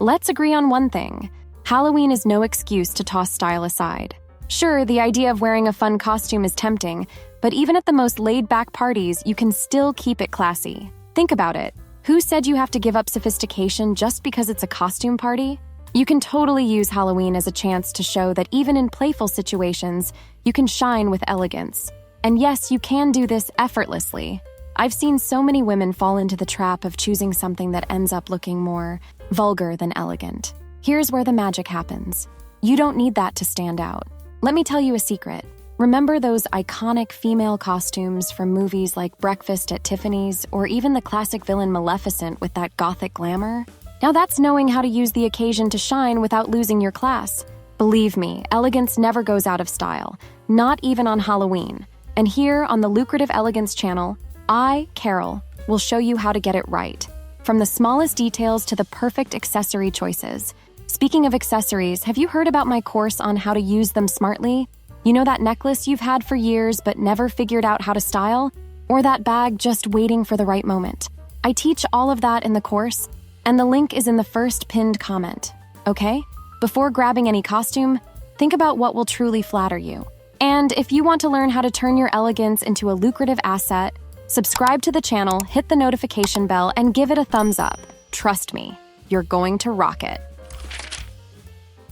let's agree on one thing. Halloween is no excuse to toss style aside. Sure, the idea of wearing a fun costume is tempting, but even at the most laid-back parties, you can still keep it classy. Think about it. Who said you have to give up sophistication just because it's a costume party? You can totally use Halloween as a chance to show that even in playful situations, you can shine with elegance. And yes, you can do this effortlessly. I've seen so many women fall into the trap of choosing something that ends up looking more vulgar than elegant. Here's where the magic happens. You don't need that to stand out. Let me tell you a secret. Remember those iconic female costumes from movies like Breakfast at Tiffany's or even the classic villain Maleficent with that gothic glamour? Now that's knowing how to use the occasion to shine without losing your class. Believe me, elegance never goes out of style, not even on Halloween. And here on the lucrative Elegance channel, I, Carol, will show you how to get it right. From the smallest details to the perfect accessory choices. Speaking of accessories, have you heard about my course on how to use them smartly? You know that necklace you've had for years but never figured out how to style? Or that bag just waiting for the right moment? I teach all of that in the course, and the link is in the first pinned comment, okay? Before grabbing any costume, think about what will truly flatter you. And if you want to learn how to turn your elegance into a lucrative asset, subscribe to the channel, hit the notification bell, and give it a thumbs up. Trust me, you're going to rock it.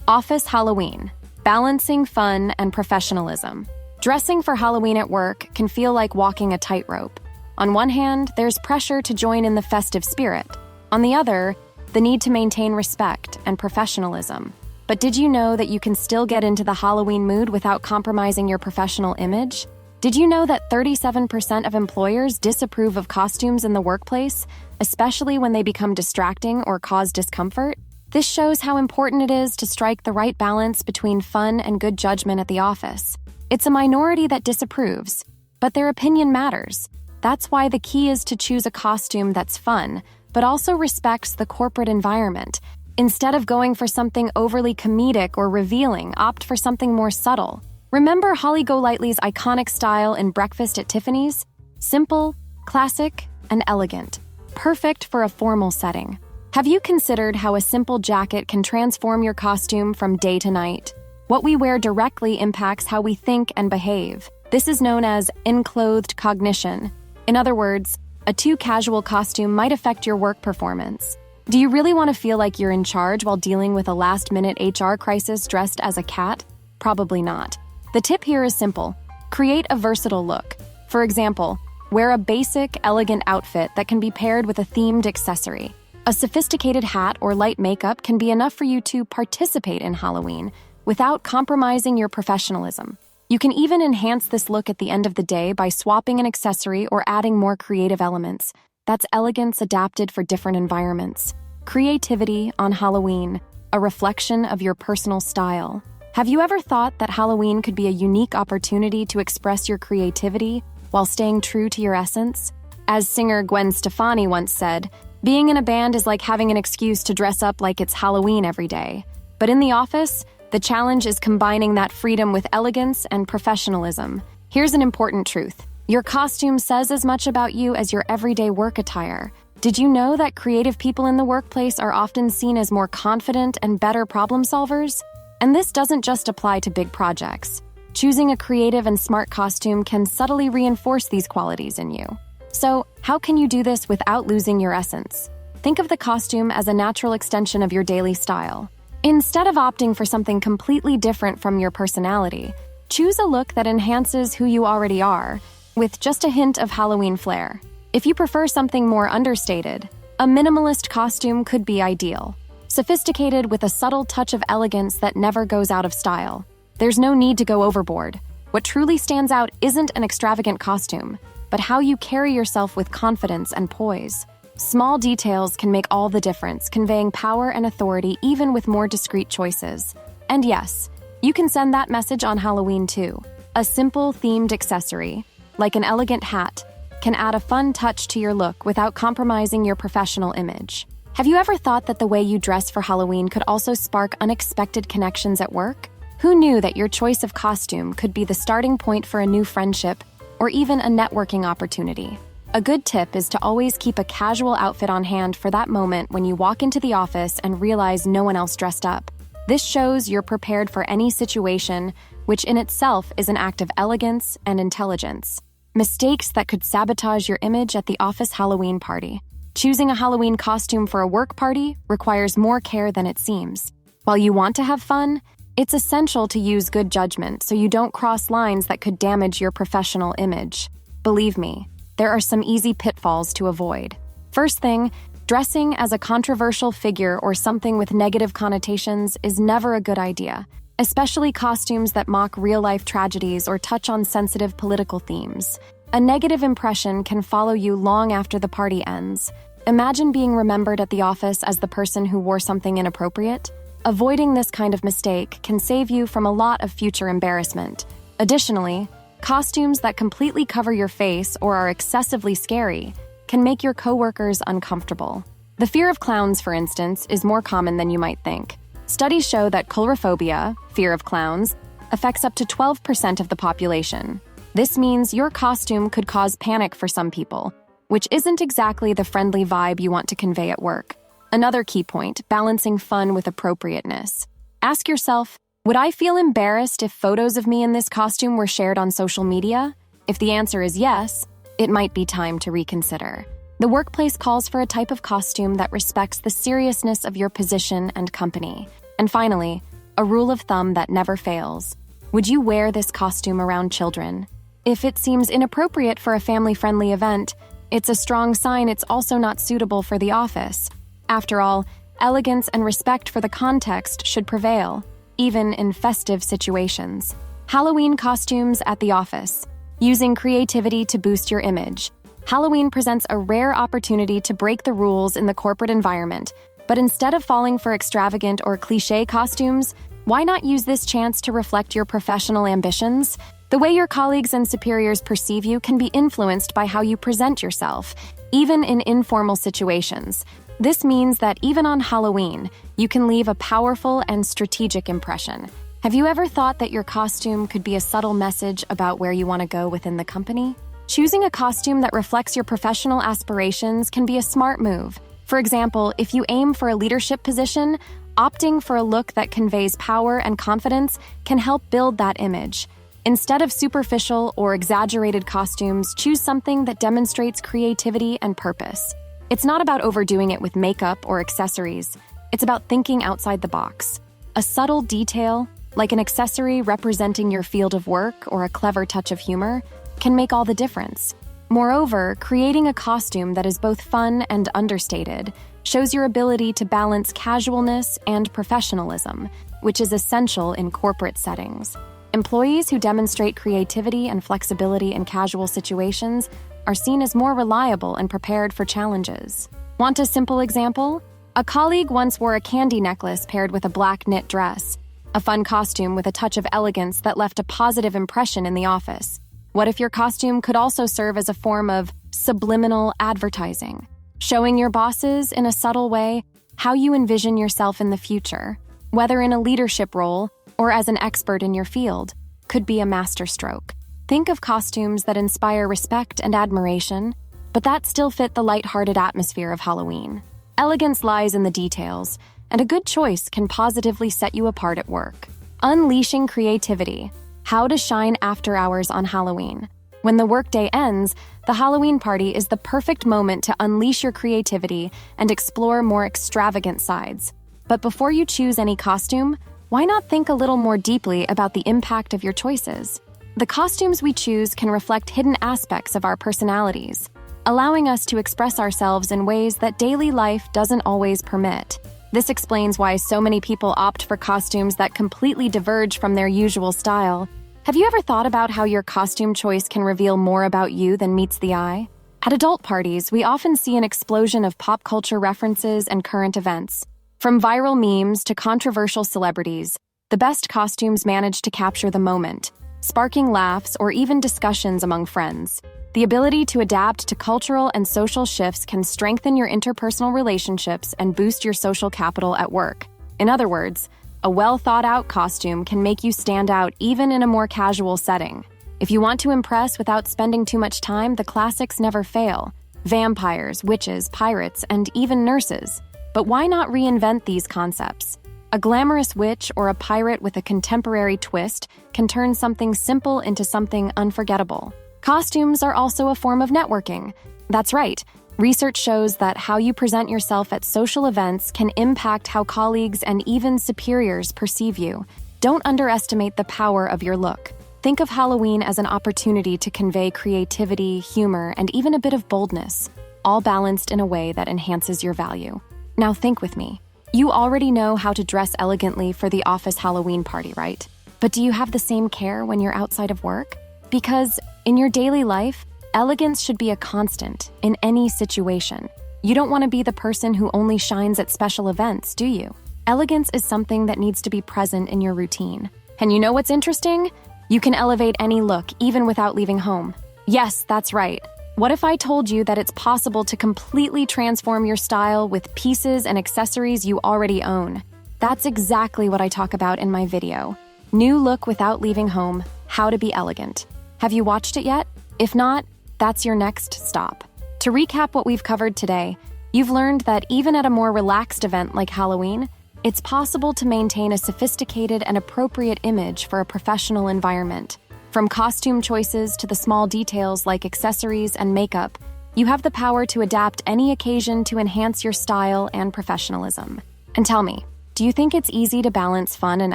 Office Halloween. Balancing fun and professionalism. Dressing for Halloween at work can feel like walking a tightrope. On one hand, there's pressure to join in the festive spirit. On the other, the need to maintain respect and professionalism. But did you know that you can still get into the Halloween mood without compromising your professional image? Did you know that 37% of employers disapprove of costumes in the workplace, especially when they become distracting or cause discomfort? This shows how important it is to strike the right balance between fun and good judgment at the office. It's a minority that disapproves, but their opinion matters. That's why the key is to choose a costume that's fun, but also respects the corporate environment. Instead of going for something overly comedic or revealing, opt for something more subtle. Remember Holly Golightly's iconic style in Breakfast at Tiffany's? Simple, classic, and elegant. Perfect for a formal setting. Have you considered how a simple jacket can transform your costume from day to night? What we wear directly impacts how we think and behave. This is known as enclothed cognition. In other words, a too casual costume might affect your work performance. Do you really want to feel like you're in charge while dealing with a last-minute HR crisis dressed as a cat? Probably not. The tip here is simple. Create a versatile look. For example, wear a basic, elegant outfit that can be paired with a themed accessory. A sophisticated hat or light makeup can be enough for you to participate in Halloween without compromising your professionalism. You can even enhance this look at the end of the day by swapping an accessory or adding more creative elements. That's elegance adapted for different environments. Creativity on Halloween, a reflection of your personal style. Have you ever thought that Halloween could be a unique opportunity to express your creativity while staying true to your essence? As singer Gwen Stefani once said, being in a band is like having an excuse to dress up like it's Halloween every day. But in the office, the challenge is combining that freedom with elegance and professionalism. Here's an important truth. Your costume says as much about you as your everyday work attire. Did you know that creative people in the workplace are often seen as more confident and better problem solvers? And this doesn't just apply to big projects. Choosing a creative and smart costume can subtly reinforce these qualities in you. So, how can you do this without losing your essence? Think of the costume as a natural extension of your daily style. Instead of opting for something completely different from your personality, choose a look that enhances who you already are, with just a hint of Halloween flair. If you prefer something more understated, a minimalist costume could be ideal. Sophisticated with a subtle touch of elegance that never goes out of style. There's no need to go overboard. What truly stands out isn't an extravagant costume, but how you carry yourself with confidence and poise. Small details can make all the difference, conveying power and authority even with more discreet choices. And yes, you can send that message on Halloween too. A simple themed accessory, like an elegant hat, can add a fun touch to your look without compromising your professional image. Have you ever thought that the way you dress for Halloween could also spark unexpected connections at work? Who knew that your choice of costume could be the starting point for a new friendship or even a networking opportunity? A good tip is to always keep a casual outfit on hand for that moment when you walk into the office and realize no one else dressed up. This shows you're prepared for any situation, which in itself is an act of elegance and intelligence. Mistakes that could sabotage your image at the office Halloween party. Choosing a Halloween costume for a work party requires more care than it seems. While you want to have fun, it's essential to use good judgment so you don't cross lines that could damage your professional image. Believe me, there are some easy pitfalls to avoid. First thing, dressing as a controversial figure or something with negative connotations is never a good idea, especially costumes that mock real-life tragedies or touch on sensitive political themes. A negative impression can follow you long after the party ends. Imagine being remembered at the office as the person who wore something inappropriate. Avoiding this kind of mistake can save you from a lot of future embarrassment. Additionally, costumes that completely cover your face or are excessively scary can make your coworkers uncomfortable. The fear of clowns, for instance, is more common than you might think. Studies show that coulrophobia, fear of clowns, affects up to 12% of the population. This means your costume could cause panic for some people, which isn't exactly the friendly vibe you want to convey at work. Another key point, balancing fun with appropriateness. Ask yourself, would I feel embarrassed if photos of me in this costume were shared on social media? If the answer is yes, it might be time to reconsider. The workplace calls for a type of costume that respects the seriousness of your position and company. And finally, a rule of thumb that never fails. Would you wear this costume around children? If it seems inappropriate for a family-friendly event, it's a strong sign it's also not suitable for the office. After all, elegance and respect for the context should prevail, even in festive situations. Halloween costumes at the office. Using creativity to boost your image. Halloween presents a rare opportunity to break the rules in the corporate environment, but instead of falling for extravagant or cliché costumes, why not use this chance to reflect your professional ambitions? The way your colleagues and superiors perceive you can be influenced by how you present yourself, even in informal situations. This means that even on Halloween, you can leave a powerful and strategic impression. Have you ever thought that your costume could be a subtle message about where you want to go within the company? Choosing a costume that reflects your professional aspirations can be a smart move. For example, if you aim for a leadership position, opting for a look that conveys power and confidence can help build that image. Instead of superficial or exaggerated costumes, choose something that demonstrates creativity and purpose. It's not about overdoing it with makeup or accessories. It's about thinking outside the box. A subtle detail, like an accessory representing your field of work or a clever touch of humor, can make all the difference. Moreover, creating a costume that is both fun and understated shows your ability to balance casualness and professionalism, which is essential in corporate settings. Employees who demonstrate creativity and flexibility in casual situations are seen as more reliable and prepared for challenges. Want a simple example? A colleague once wore a candy necklace paired with a black knit dress, a fun costume with a touch of elegance that left a positive impression in the office. What if your costume could also serve as a form of subliminal advertising, showing your bosses in a subtle way how you envision yourself in the future, whether in a leadership role or as an expert in your field, could be a masterstroke. Think of costumes that inspire respect and admiration, but that still fit the lighthearted atmosphere of Halloween. Elegance lies in the details, and a good choice can positively set you apart at work. Unleashing creativity. How to shine after hours on Halloween. When the workday ends, the Halloween party is the perfect moment to unleash your creativity and explore more extravagant sides. But before you choose any costume, why not think a little more deeply about the impact of your choices? The costumes we choose can reflect hidden aspects of our personalities, allowing us to express ourselves in ways that daily life doesn't always permit. This explains why so many people opt for costumes that completely diverge from their usual style. Have you ever thought about how your costume choice can reveal more about you than meets the eye? At adult parties, we often see an explosion of pop culture references and current events. From viral memes to controversial celebrities, the best costumes manage to capture the moment, sparking laughs or even discussions among friends. The ability to adapt to cultural and social shifts can strengthen your interpersonal relationships and boost your social capital at work. In other words, a well-thought-out costume can make you stand out even in a more casual setting. If you want to impress without spending too much time, the classics never fail. Vampires, witches, pirates, and even nurses. But why not reinvent these concepts? A glamorous witch or a pirate with a contemporary twist can turn something simple into something unforgettable. Costumes are also a form of networking. That's right. Research shows that how you present yourself at social events can impact how colleagues and even superiors perceive you. Don't underestimate the power of your look. Think of Halloween as an opportunity to convey creativity, humor, and even a bit of boldness, all balanced in a way that enhances your value. Now think with me. You already know how to dress elegantly for the office Halloween party, right? But do you have the same care when you're outside of work? Because in your daily life, elegance should be a constant in any situation. You don't want to be the person who only shines at special events, do you? Elegance is something that needs to be present in your routine. And you know what's interesting? You can elevate any look, even without leaving home. Yes, that's right. What if I told you that it's possible to completely transform your style with pieces and accessories you already own? That's exactly what I talk about in my video. New Look Without Leaving Home, How to Be Elegant. Have you watched it yet? If not, that's your next stop. To recap what we've covered today, you've learned that even at a more relaxed event like Halloween, it's possible to maintain a sophisticated and appropriate image for a professional environment. From costume choices to the small details like accessories and makeup, you have the power to adapt any occasion to enhance your style and professionalism. And tell me, do you think it's easy to balance fun and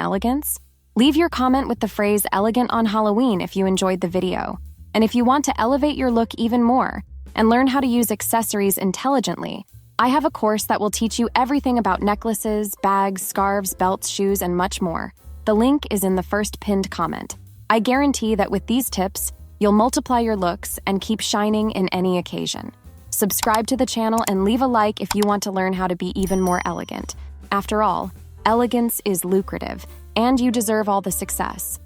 elegance? Leave your comment with the phrase "elegant on Halloween" if you enjoyed the video. And if you want to elevate your look even more and learn how to use accessories intelligently, I have a course that will teach you everything about necklaces, bags, scarves, belts, shoes, and much more. The link is in the first pinned comment. I guarantee that with these tips, you'll multiply your looks and keep shining in any occasion. Subscribe to the channel and leave a like if you want to learn how to be even more elegant. After all, elegance is lucrative, and you deserve all the success.